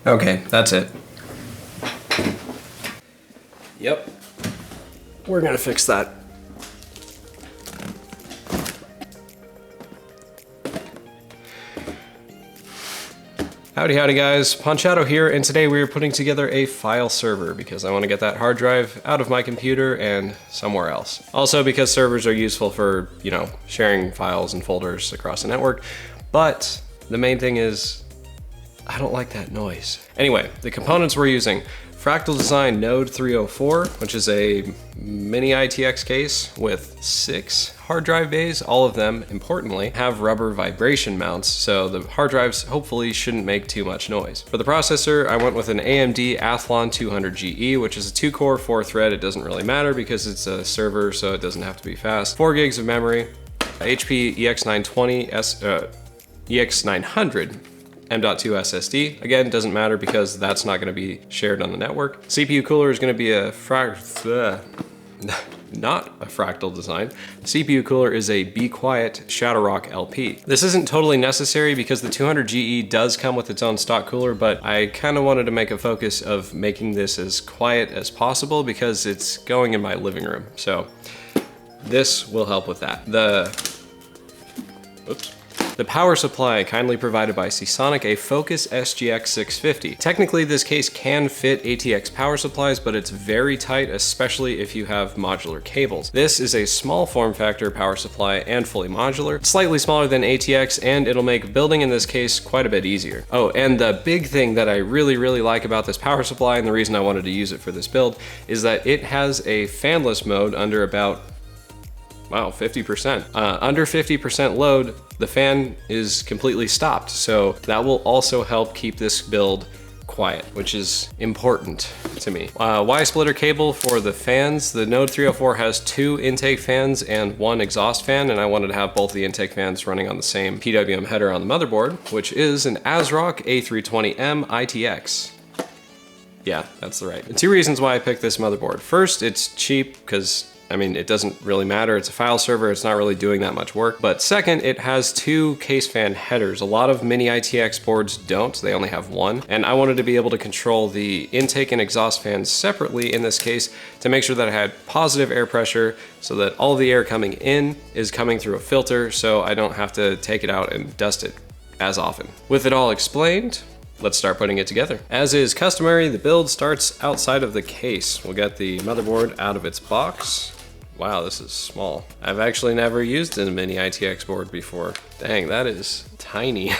Okay, that's it. Yep. We're gonna fix that. Howdy guys, Ponchato here, and today we are putting together a file server because I want to get that hard drive out of my computer and somewhere else. Also because servers are useful for, sharing files and folders across the network, but the main thing is I don't like that noise. Anyway, the components we're using: Fractal Design Node 304, which is a mini ITX case with 6 hard drive bays. All of them, importantly, have rubber vibration mounts, so the hard drives hopefully shouldn't make too much noise. For the processor, I went with an AMD Athlon 200GE, which is a 2-core, 4-thread. It doesn't really matter because it's a server, so it doesn't have to be fast. 4 gigs of memory, HP EX900 M.2 SSD. Again, doesn't matter because that's not going to be shared on the network. CPU cooler is going to be not a Fractal Design. The CPU cooler is a Be Quiet Shadowrock LP. This isn't totally necessary because the 200GE does come with its own stock cooler, but I kind of wanted to make a focus of making this as quiet as possible because it's going in my living room. So this will help with that. The power supply kindly provided by Seasonic, a Focus SGX 650. Technically, this case can fit ATX power supplies, but it's very tight, especially if you have modular cables. This is a small form factor power supply and fully modular. It's slightly smaller than ATX, and it'll make building in this case quite a bit easier. Oh, and the big thing that I really like about this power supply, and the reason I wanted to use it for this build, is that it has a fanless mode under about 50%. Under 50% load, the fan is completely stopped. So that will also help keep this build quiet, which is important to me. Y-splitter cable for the fans. The Node 304 has 2 intake fans and 1 exhaust fan, and I wanted to have both the intake fans running on the same PWM header on the motherboard, which is an ASRock A320M ITX. Yeah, that's the right. And 2 reasons why I picked this motherboard. First, it's cheap because it doesn't really matter. It's a file server. It's not really doing that much work. But second, it has 2 case fan headers. A lot of mini ITX boards don't. They only have 1. And I wanted to be able to control the intake and exhaust fans separately in this case to make sure that I had positive air pressure so that all the air coming in is coming through a filter, so I don't have to take it out and dust it as often. With it all explained, let's start putting it together. As is customary, the build starts outside of the case. We'll get the motherboard out of its box. Wow, this is small. I've actually never used a mini ITX board before. Dang, that is tiny.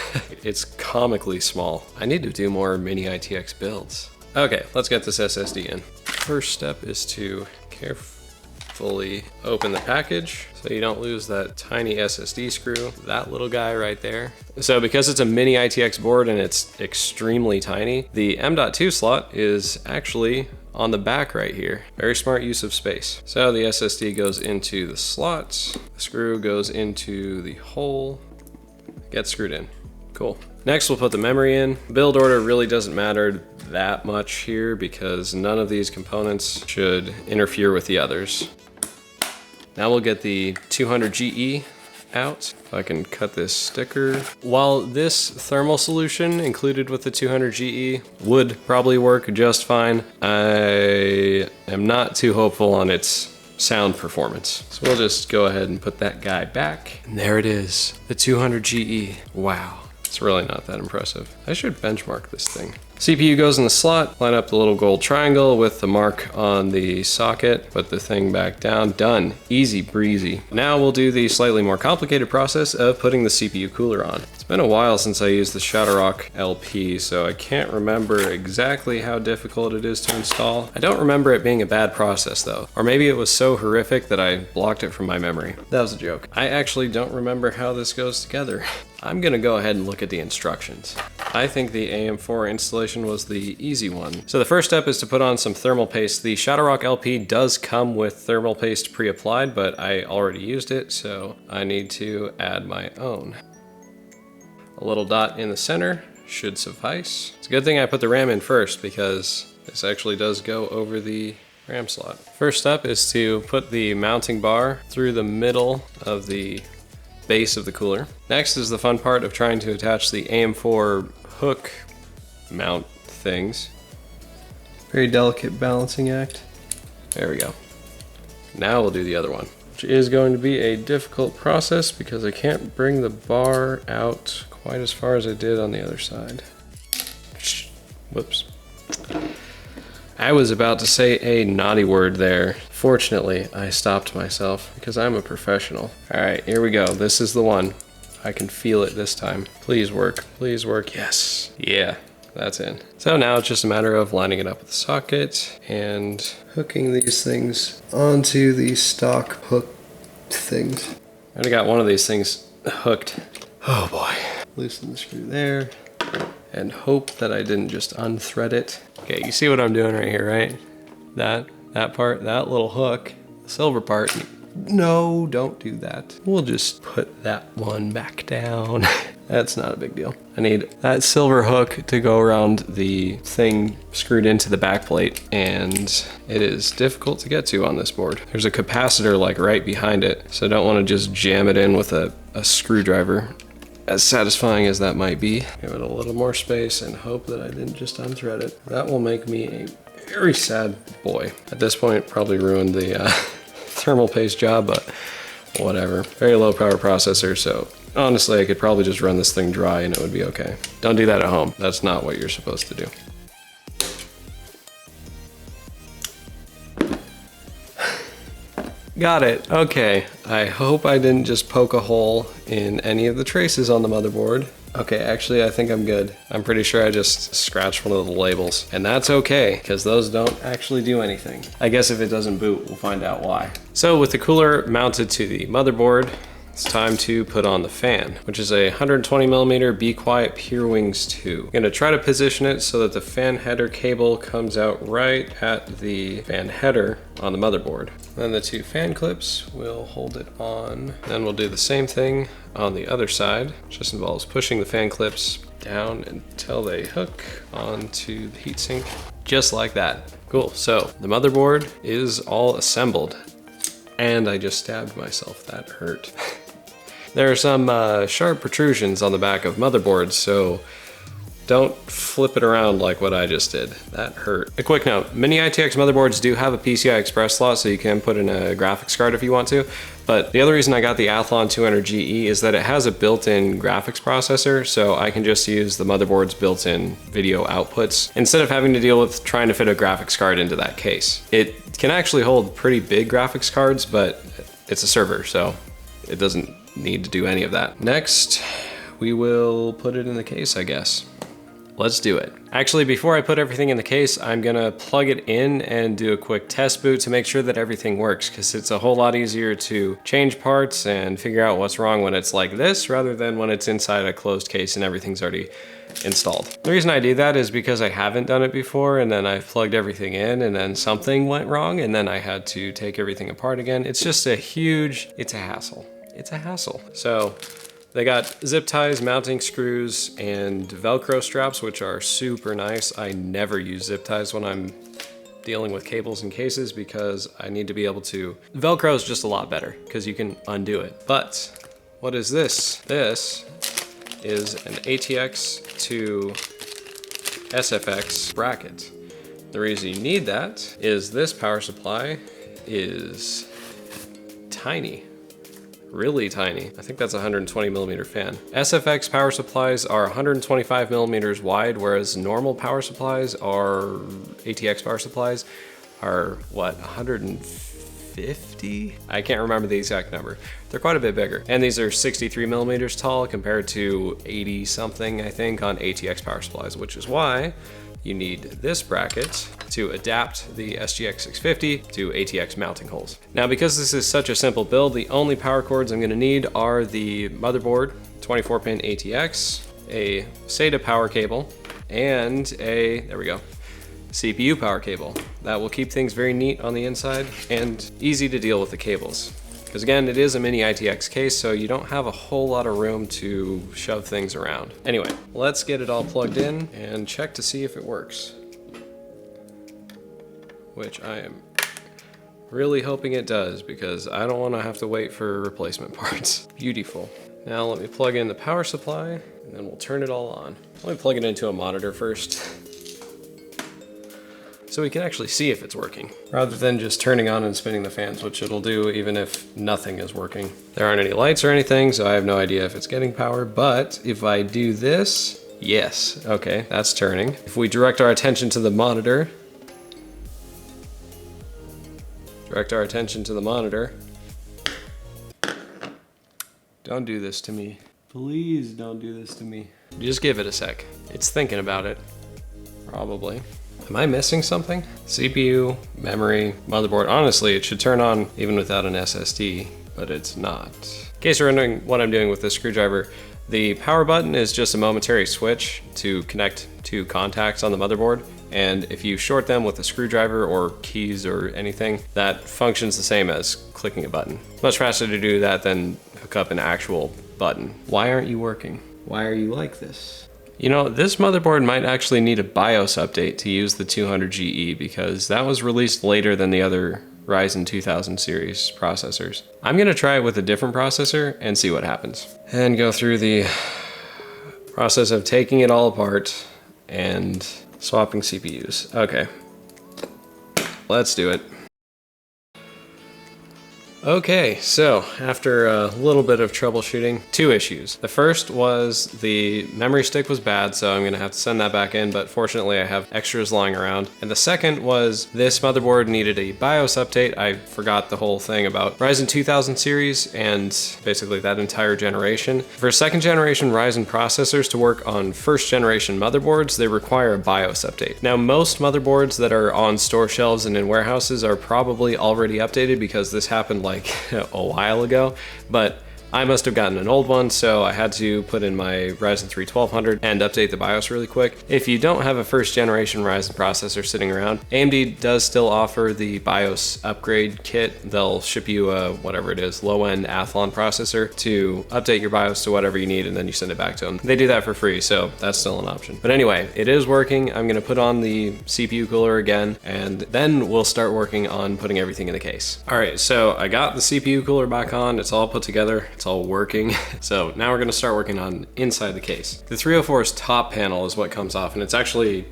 It's comically small. I need to do more mini ITX builds. Okay, let's get this SSD in. First step is to carefully open the package so you don't lose that tiny SSD screw, that little guy right there. So because it's a mini ITX board and it's extremely tiny, the M.2 slot is actually on the back right here. Very smart use of space. So the SSD goes into the slots, the screw goes into the hole, gets screwed in. Cool. Next we'll put the memory in. Build order really doesn't matter that much here because none of these components should interfere with the others. Now we'll get the 200GE out. If I can cut this sticker. While this thermal solution included with the 200GE would probably work just fine, I am not too hopeful on its sound performance. So we'll just go ahead and put that guy back. And there it is, the 200GE. Wow, it's really not that impressive. I should benchmark this thing. CPU goes in the slot, line up the little gold triangle with the mark on the socket, put the thing back down, done. Easy breezy. Now we'll do the slightly more complicated process of putting the CPU cooler on. It's been a while since I used the Shadowrock LP, so I can't remember exactly how difficult it is to install. I don't remember it being a bad process though, or maybe it was so horrific that I blocked it from my memory. That was a joke. I actually don't remember how this goes together. I'm gonna go ahead and look at the instructions. I think the AM4 installation was the easy one. So the first step is to put on some thermal paste. The Shadowrock LP does come with thermal paste pre-applied, but I already used it, so I need to add my own. A little dot in the center should suffice. It's a good thing I put the RAM in first because this actually does go over the RAM slot. First step is to put the mounting bar through the middle of the base of the cooler. Next is the fun part of trying to attach the AM4 hook mount things. Very delicate balancing act. There we go. Now we'll do the other one, which is going to be a difficult process because I can't bring the bar out quite as far as I did on the other side. Whoops. I was about to say a naughty word there. Fortunately, I stopped myself because I'm a professional. All right, here we go. This is the one. I can feel it this time. Please work, please work. Yes, yeah, that's in. So now it's just a matter of lining it up with the socket and hooking these things onto the stock hook things. I already got one of these things hooked. Oh boy. Loosen the screw there and hope that I didn't just unthread it. Okay, you see what I'm doing right here, right? That part, that little hook, the silver part. No, don't do that. We'll just put that one back down. That's not a big deal. I need that silver hook to go around the thing screwed into the back plate, and it is difficult to get to on this board. There's a capacitor like right behind it, so I don't want to just jam it in with a screwdriver. As satisfying as that might be, give it a little more space and hope that I didn't just unthread it. That will make me a very sad boy. At this point, probably ruined the thermal paste job, but whatever. Very low power processor, so honestly, I could probably just run this thing dry and it would be okay. Don't do that at home. That's not what you're supposed to do. Got it, okay. I hope I didn't just poke a hole in any of the traces on the motherboard. Okay, actually I think I'm good. I'm pretty sure I just scratched one of the labels. And that's okay, because those don't actually do anything. I guess if it doesn't boot, we'll find out why. So with the cooler mounted to the motherboard, it's time to put on the fan, which is a 120mm Be Quiet Pure Wings 2. I'm gonna try to position it so that the fan header cable comes out right at the fan header on the motherboard. Then the two fan clips will hold it on. Then we'll do the same thing on the other side. It just involves pushing the fan clips down until they hook onto the heatsink, just like that. Cool, so the motherboard is all assembled. And I just stabbed myself, that hurt. There are some sharp protrusions on the back of motherboards, so don't flip it around like what I just did. That hurt. A quick note, many ITX motherboards do have a PCI Express slot, so you can put in a graphics card if you want to. But the other reason I got the Athlon 200 GE is that it has a built-in graphics processor, so I can just use the motherboard's built-in video outputs instead of having to deal with trying to fit a graphics card into that case. It can actually hold pretty big graphics cards, but it's a server, so it doesn't need to do any of that. Next, we will put it in the case, I guess. Let's do it. Actually, before I put everything in the case, I'm gonna plug it in and do a quick test boot to make sure that everything works, because it's a whole lot easier to change parts and figure out what's wrong when it's like this, rather than when it's inside a closed case and everything's already installed. The reason I do that is because I haven't done it before, and then I've plugged everything in and then something went wrong and then I had to take everything apart again. It's just a huge, it's a hassle. It's a hassle. So they got zip ties, mounting screws, and Velcro straps, which are super nice. I never use zip ties when I'm dealing with cables and cases because I need to be able to. Velcro is just a lot better because you can undo it. But what is this? This is an ATX to SFX bracket. The reason you need that is this power supply is tiny. Really tiny. I think that's a 120mm fan. SFX power supplies are 125mm wide, whereas normal power supplies are, ATX power supplies are what, 150? I can't remember the exact number. They're quite a bit bigger. And these are 63mm tall compared to 80 something, I think, on ATX power supplies, which is why you need this bracket to adapt the SGX 650 to ATX mounting holes. Now, because this is such a simple build, the only power cords I'm gonna need are the motherboard, 24-pin ATX, a SATA power cable, and a, there we go, CPU power cable. That will keep things very neat on the inside and easy to deal with the cables. Because again, it is a mini ITX case, so you don't have a whole lot of room to shove things around. Anyway, let's get it all plugged in and check to see if it works. Which I am really hoping it does, because I don't want to have to wait for replacement parts. Beautiful. Now let me plug in the power supply, and then we'll turn it all on. Let me plug it into a monitor first. so we can actually see if it's working, rather than just turning on and spinning the fans, which it'll do even if nothing is working. There aren't any lights or anything, so I have no idea if it's getting power, but if I do this, yes, okay, that's turning. If we direct our attention to the monitor, don't do this to me. Please don't do this to me. Just give it a sec. It's thinking about it. Probably. Am I missing something? CPU, memory, motherboard. Honestly, it should turn on even without an SSD, but it's not. In case you're wondering what I'm doing with this screwdriver, the power button is just a momentary switch to connect two contacts on the motherboard. And if you short them with a screwdriver or keys or anything, that functions the same as clicking a button. Much faster to do that than hook up an actual button. Why aren't you working? Why are you like this? You know, this motherboard might actually need a BIOS update to use the 200GE because that was released later than the other Ryzen 2000 series processors. I'm gonna try it with a different processor and see what happens. And go through the process of taking it all apart and swapping CPUs. Okay, let's do it. Okay, so after a little bit of troubleshooting, two issues. The first was the memory stick was bad, so I'm gonna have to send that back in, but fortunately I have extras lying around. And the second was this motherboard needed a BIOS update. I forgot the whole thing about Ryzen 2000 series and basically that entire generation. For second generation Ryzen processors to work on first generation motherboards, they require a BIOS update. Now, most motherboards that are on store shelves and in warehouses are probably already updated because this happened like a while ago, but I must have gotten an old one, so I had to put in my Ryzen 3 1200 and update the BIOS really quick. If you don't have a first generation Ryzen processor sitting around, AMD does still offer the BIOS upgrade kit. They'll ship you a, whatever it is, low-end Athlon processor to update your BIOS to whatever you need, and then you send it back to them. They do that for free, so that's still an option. But anyway, it is working. I'm gonna put on the CPU cooler again, and then we'll start working on putting everything in the case. All right, so I got the CPU cooler back on. It's all put together. It's all working. So now we're gonna start working on inside the case. The 304's top panel is what comes off, and it's actually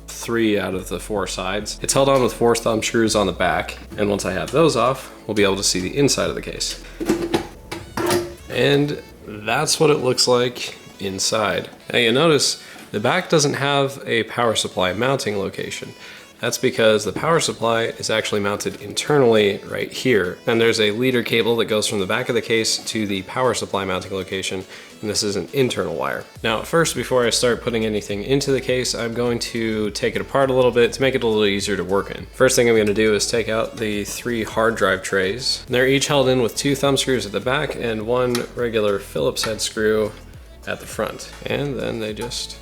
3 out of the 4 sides. It's held on with 4 thumb screws on the back, and once I have those off, we'll be able to see the inside of the case. And that's what it looks like inside. Now you notice the back doesn't have a power supply mounting location. That's because the power supply is actually mounted internally right here. And there's a leader cable that goes from the back of the case to the power supply mounting location, and this is an internal wire. Now, first, before I start putting anything into the case, I'm going to take it apart a little bit to make it a little easier to work in. First thing I'm gonna do is take out the 3 hard drive trays. They're each held in with 2 thumb screws at the back and 1 regular Phillips head screw at the front. And then they just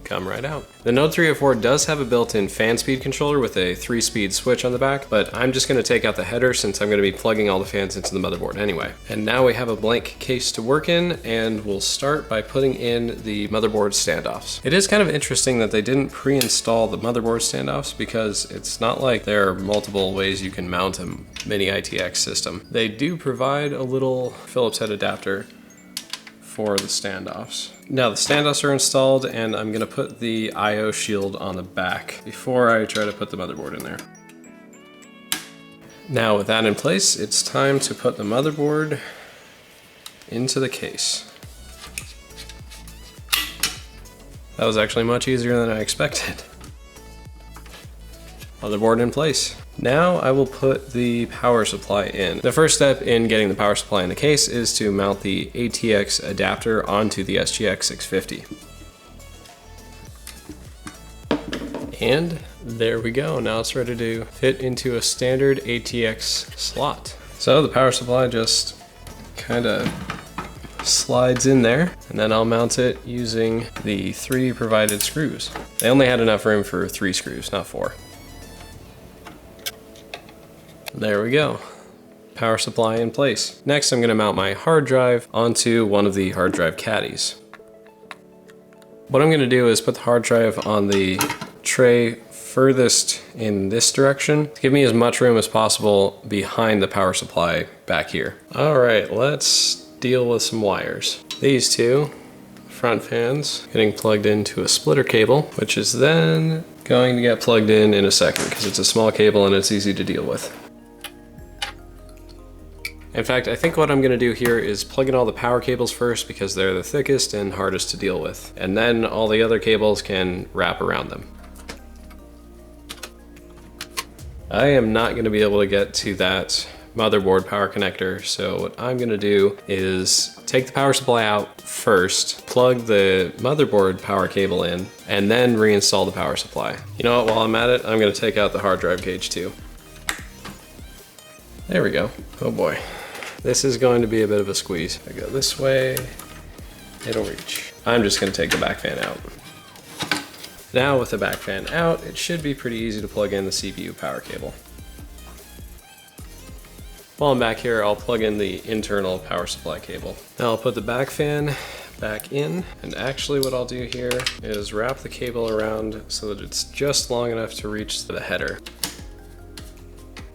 come right out. The Node 304 does have a built-in fan speed controller with a 3-speed switch on the back, but I'm just gonna take out the header since I'm gonna be plugging all the fans into the motherboard anyway. And now we have a blank case to work in, and we'll start by putting in the motherboard standoffs. It is kind of interesting that they didn't pre-install the motherboard standoffs because it's not like there are multiple ways you can mount a mini ITX system. They do provide a little Phillips head adapter for the standoffs. Now the standoffs are installed, and I'm gonna put the IO shield on the back before I try to put the motherboard in there. Now with that in place, it's time to put the motherboard into the case. That was actually much easier than I expected. Motherboard in place. Now I will put the power supply in. The first step in getting the power supply in the case is to mount the ATX adapter onto the SGX 650. And there we go. Now it's ready to fit into a standard ATX slot. So the power supply just kind of slides in there, and then I'll mount it using the 3 provided screws. They only had enough room for 3 screws, not 4. There we go. Power supply in place. Next, I'm gonna mount my hard drive onto one of the hard drive caddies. What I'm gonna do is put the hard drive on the tray furthest in this direction to give me as much room as possible behind the power supply back here. All right, let's deal with some wires. These 2 front fans getting plugged into a splitter cable, which is then going to get plugged in a second because it's a small cable and it's easy to deal with. In fact, I think what I'm gonna do here is plug in all the power cables first because they're the thickest and hardest to deal with. And then all the other cables can wrap around them. I am not gonna be able to get to that motherboard power connector, so what I'm gonna do is take the power supply out first, plug the motherboard power cable in, and then reinstall the power supply. You know what, while I'm at it, I'm gonna take out the hard drive cage too. There we go. Oh boy. This is going to be a bit of a squeeze. If I go this way, it'll reach. I'm just gonna take the back fan out. Now with the back fan out, it should be pretty easy to plug in the CPU power cable. While I'm back here, I'll plug in the internal power supply cable. Now I'll put the back fan back in, and actually what I'll do here is wrap the cable around so that it's just long enough to reach the header.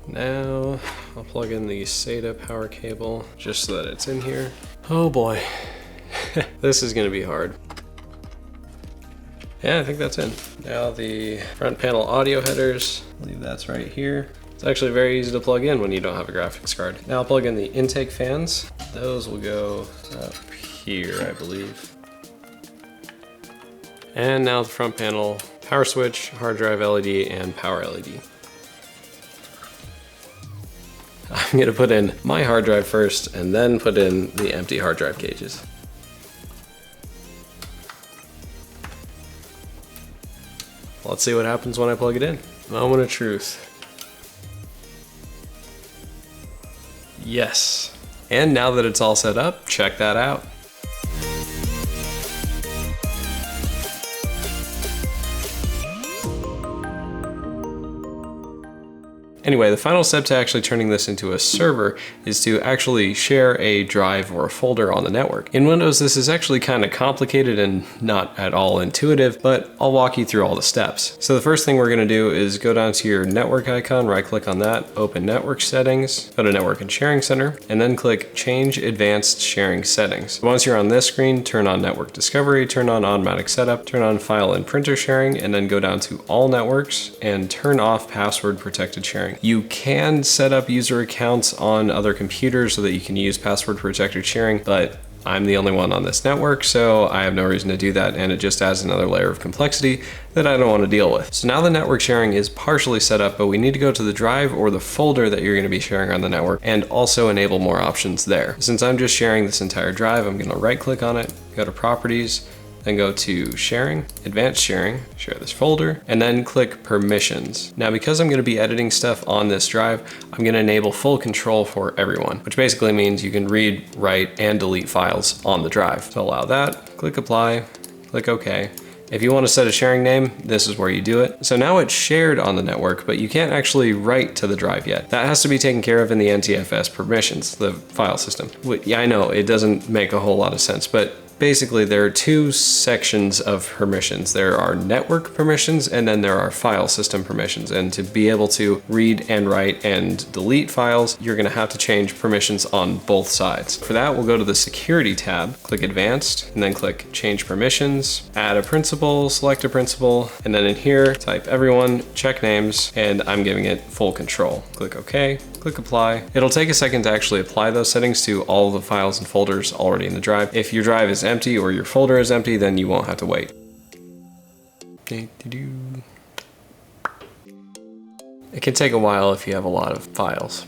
Now I'll plug in the SATA power cable just so that it's in here. Oh boy, this is gonna be hard. Yeah, I think that's in. Now the front panel audio headers, I believe that's right here. It's actually very easy to plug in when you don't have a graphics card. Now I'll plug in the intake fans. Those will go up here, I believe. And now the front panel power switch, hard drive LED, and power LED. I'm gonna put in my hard drive first and then put in the empty hard drive cages. Let's see what happens when I plug it in. Moment of truth. Yes. And now that it's all set up, check that out. Anyway, the final step to actually turning this into a server is to actually share a drive or a folder on the network. In Windows, this is actually kind of complicated and not at all intuitive, but I'll walk you through all the steps. So the first thing we're gonna do is go down to your network icon, right click on that, open network settings, go to network and sharing center, and then click change advanced sharing settings. Once you're on this screen, turn on network discovery, turn on automatic setup, turn on file and printer sharing, and then go down to all networks and turn off password protected sharing. You can set up user accounts on other computers so that you can use password protected sharing, but I'm the only one on this network, so I have no reason to do that, and it just adds another layer of complexity that I don't want to deal with. So now the network sharing is partially set up, but we need to go to the drive or the folder that you're going to be sharing on the network and also enable more options there. Since I'm just sharing this entire drive, I'm going to right click on it, go to properties, then go to sharing, advanced sharing, share this folder, and then click permissions. Now, because I'm gonna be editing stuff on this drive, I'm gonna enable full control for everyone, which basically means you can read, write, and delete files on the drive. To allow that, click apply, click OK. If you want to set a sharing name, this is where you do it. So now it's shared on the network, but you can't actually write to the drive yet. That has to be taken care of in the NTFS permissions, the file system. Yeah, I know it doesn't make a whole lot of sense, but basically there are two sections of permissions. There are network permissions and then there are file system permissions. And to be able to read and write and delete files, you're gonna have to change permissions on both sides. For that, we'll go to the security tab, click advanced, and then click change permissions, add a principal, select a principal, and then in here, type everyone, check names, and I'm giving it full control. Click OK, click apply. It'll take a second to actually apply those settings to all of the files and folders already in the drive. If your drive is empty or your folder is empty, then you won't have to wait. It can take a while if you have a lot of files.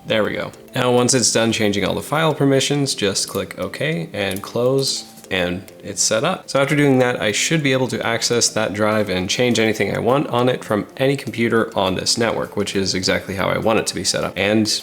There we go. Now once it's done changing all the file permissions, just click OK and close, and it's set up. So after doing that, I should be able to access that drive and change anything I want on it from any computer on this network, which is exactly how I want it to be set up. And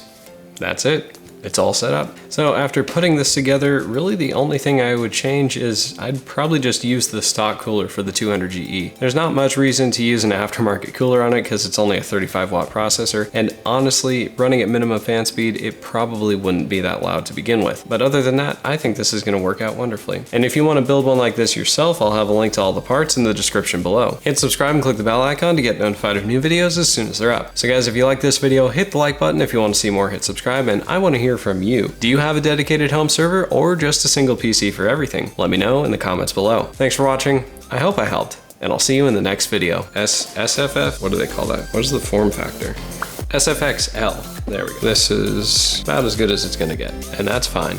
that's it. It's all set up. So after putting this together, really the only thing I would change is I'd probably just use the stock cooler for the 200GE. There's not much reason to use an aftermarket cooler on it because it's only a 35-watt processor, and honestly, running at minimum fan speed, it probably wouldn't be that loud to begin with. But other than that, I think this is going to work out wonderfully. And if you want to build one like this yourself, I'll have a link to all the parts in the description below. Hit subscribe and click the bell icon to get notified of new videos as soon as they're up. So guys, if you like this video, hit the like button. If you want to see more, hit subscribe, and I want to hear from you. Do you have a dedicated home server or just a single PC for everything? Let me know in the comments below. Thanks for watching. I hope I helped. and I'll see you in the next video. SFF? What do they call that? What is the form factor? SFXL. There we go. This is about as good as it's gonna get, and that's fine.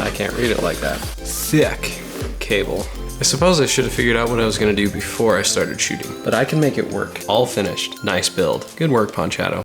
I can't read it like that. Thick cable. I suppose I should have figured out what I was gonna do before I started shooting, but I can make it work. All finished. Nice build. Good work, Ponchato.